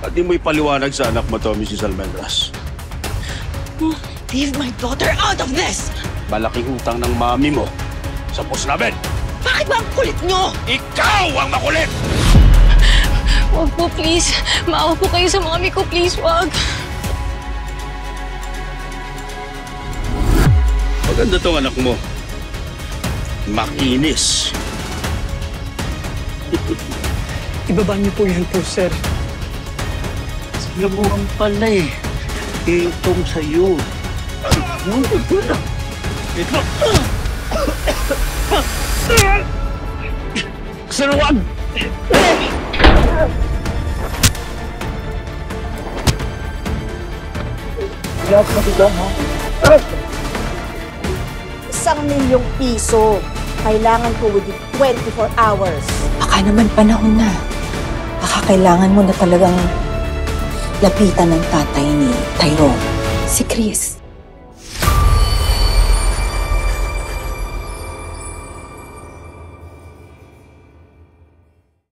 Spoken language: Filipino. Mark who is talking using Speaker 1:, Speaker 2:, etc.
Speaker 1: At di mo ipaliwanag sa anak mo to, Mrs. Almendras.
Speaker 2: Leave my daughter out of this!
Speaker 1: Malaking utang ng mami mo sa boss namin.
Speaker 2: Bakit ba ang kulit nyo?
Speaker 1: Ikaw ang makulit!
Speaker 3: Wag po, please. Maawa po kayo sa mami ko, please, wag.
Speaker 1: Maganda tong anak mo. Makinis.
Speaker 4: Ibaba niyo po yan po, sir.
Speaker 5: Labuhan pala eh. Itong sa'yo. Ito. Sir, wag! Lahat na ha?
Speaker 6: 1,000,000 piso. Kailangan ko within 24 hours.
Speaker 7: Baka naman panahon na. Baka kailangan mo na talagang lapitan ng tatay ni Tyrone. Si Chris.